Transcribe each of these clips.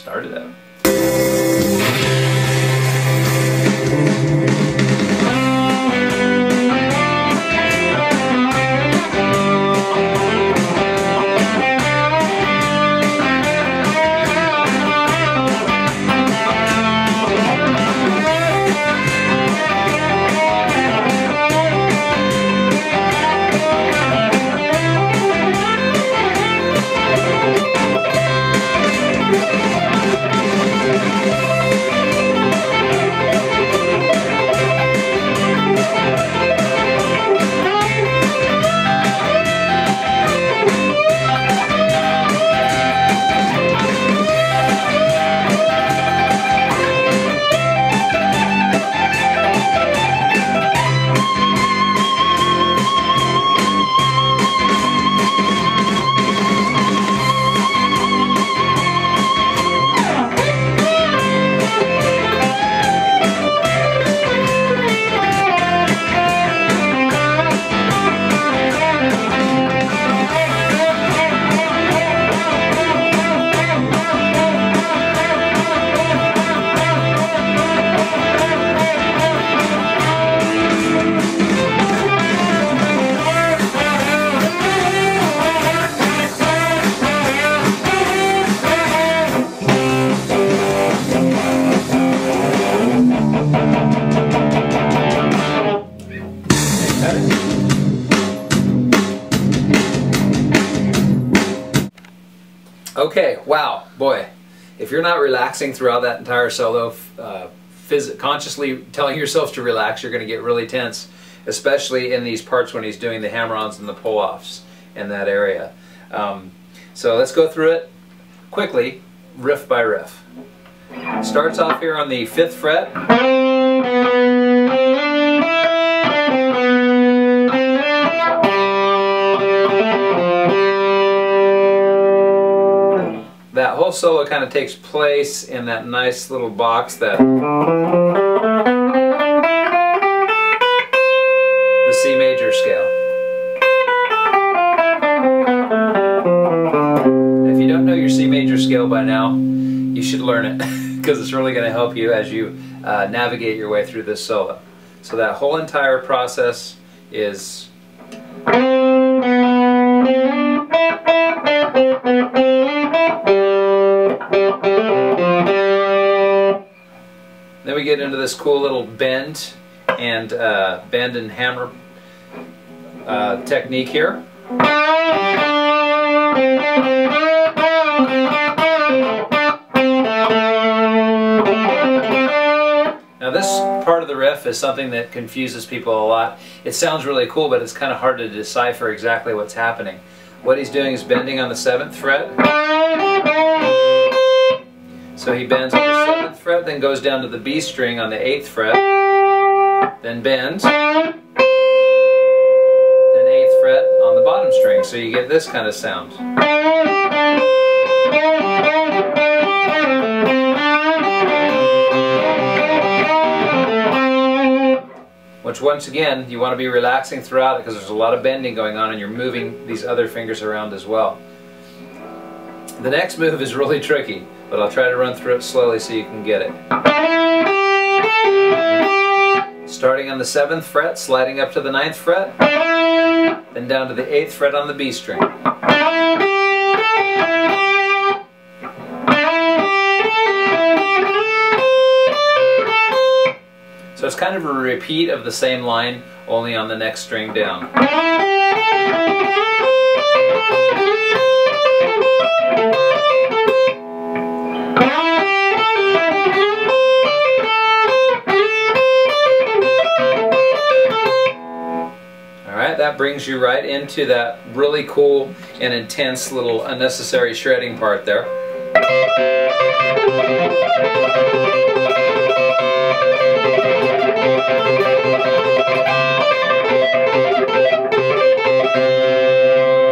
start it up. Okay, wow, boy, if you're not relaxing throughout that entire solo, consciously telling yourself to relax, you're going to get really tense, especially in these parts when he's doing the hammer-ons and the pull-offs in that area. So let's go through it quickly, riff by riff. Starts off here on the 5th fret. That whole solo kind of takes place in that nice little box that the C major scale. If you don't know your C major scale by now, you should learn it because it's really going to help you as you navigate your way through this solo. So that whole entire process is then we get into this cool little bend and hammer technique here. Now this part of the riff is something that confuses people a lot. It sounds really cool, but it's kind of hard to decipher exactly what's happening. What he's doing is bending on the 7th fret. So he bends on the 7th fret, then goes down to the B string on the 8th fret, then bends, then 8th fret on the bottom string. So you get this kind of sound. Which once again, you want to be relaxing throughout it because there's a lot of bending going on and you're moving these other fingers around as well. The next move is really tricky, but I'll try to run through it slowly so you can get it. Starting on the 7th fret, sliding up to the 9th fret, then down to the 8th fret on the B string. So it's kind of a repeat of the same line, only on the next string down. Alright, that brings you right into that really cool and intense little unnecessary shredding part there.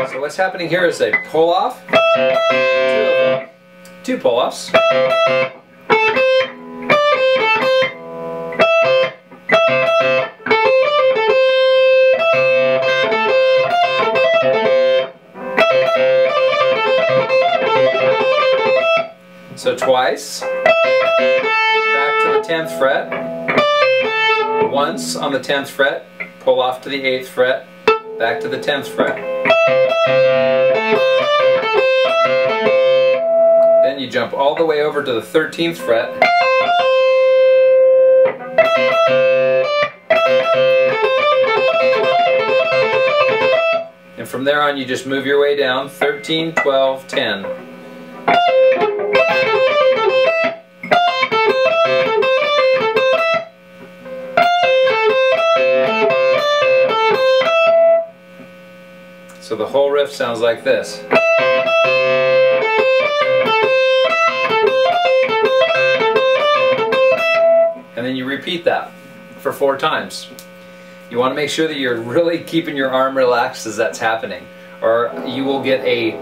So what's happening here is a pull-off, two pull-offs, So twice, back to the 10th fret, once on the 10th fret, pull off to the 8th fret, back to the 10th fret. Then you jump all the way over to the 13th fret. And from there on you just move your way down, 13, 12, 10. So the whole riff sounds like this. And then you repeat that for 4 times. You want to make sure that you're really keeping your arm relaxed as that's happening, or you will get a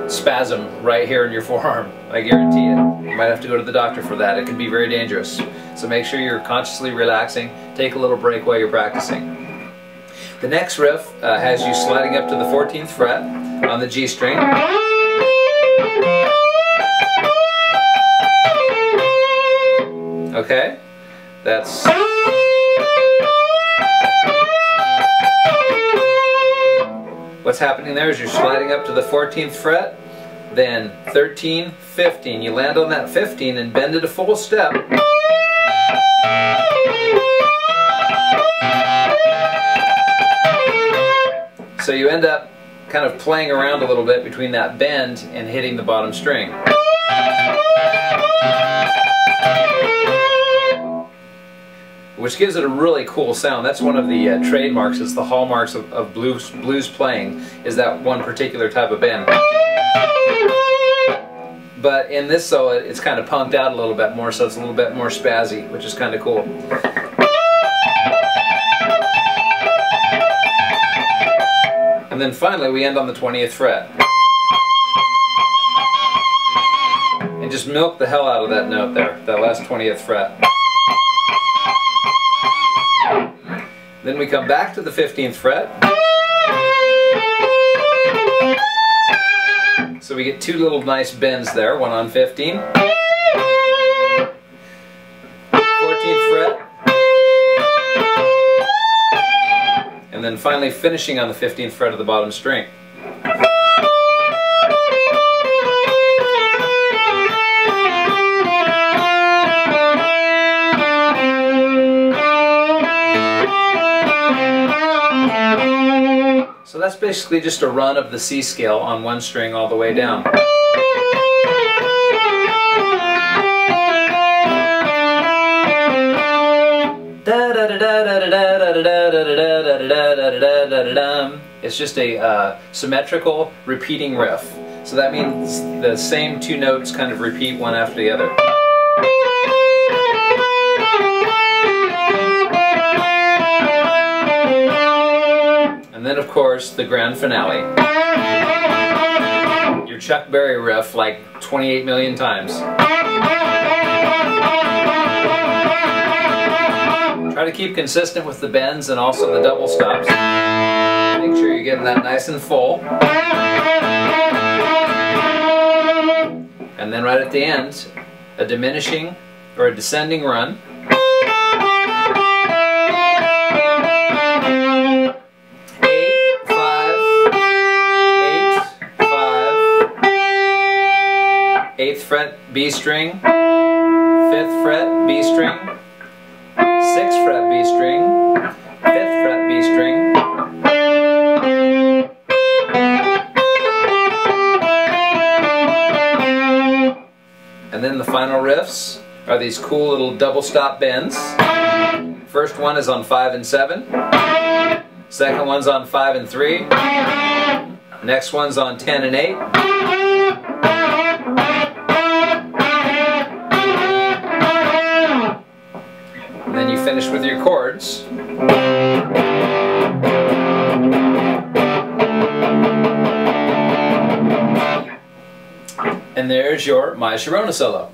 spasm right here in your forearm. I guarantee it. You might have to go to the doctor for that. It can be very dangerous. So make sure you're consciously relaxing. Take a little break while you're practicing. The next riff has you sliding up to the 14th fret on the G string. Okay? That's... What's happening there is you're sliding up to the 14th fret, then 13, 15. You land on that 15 and bend it a full step. So you end up kind of playing around a little bit between that bend and hitting the bottom string. Which gives it a really cool sound. That's one of the trademarks, it's the hallmarks of blues playing, is that one particular type of bend. But in this solo, it's kind of punked out a little bit more, so it's a little bit more spazzy, which is kind of cool. And then finally we end on the 20th fret. And just milk the hell out of that note there, that last 20th fret. Then we come back to the 15th fret. So we get 2 little nice bends there, one on 15. 14th fret. And then finally finishing on the 15th fret of the bottom string. So that's basically just a run of the C scale on one string all the way down. It's just a symmetrical repeating riff. So that means the same 2 notes kind of repeat one after the other. And then of course the grand finale. Your Chuck Berry riff like 28 million times. Try to keep consistent with the bends and also the double stops. Make sure you're getting that nice and full. And then right at the end, a diminishing or a descending run. Eighth fret B string, 5th fret B string, 6th fret B string, 5th fret B string, and then the final riffs are these cool little double stop bends. First one is on 5 and 7, second one's on 5 and 3, next one's on 10 and 8, and then you finish with your chords. And there's your My Sharona solo.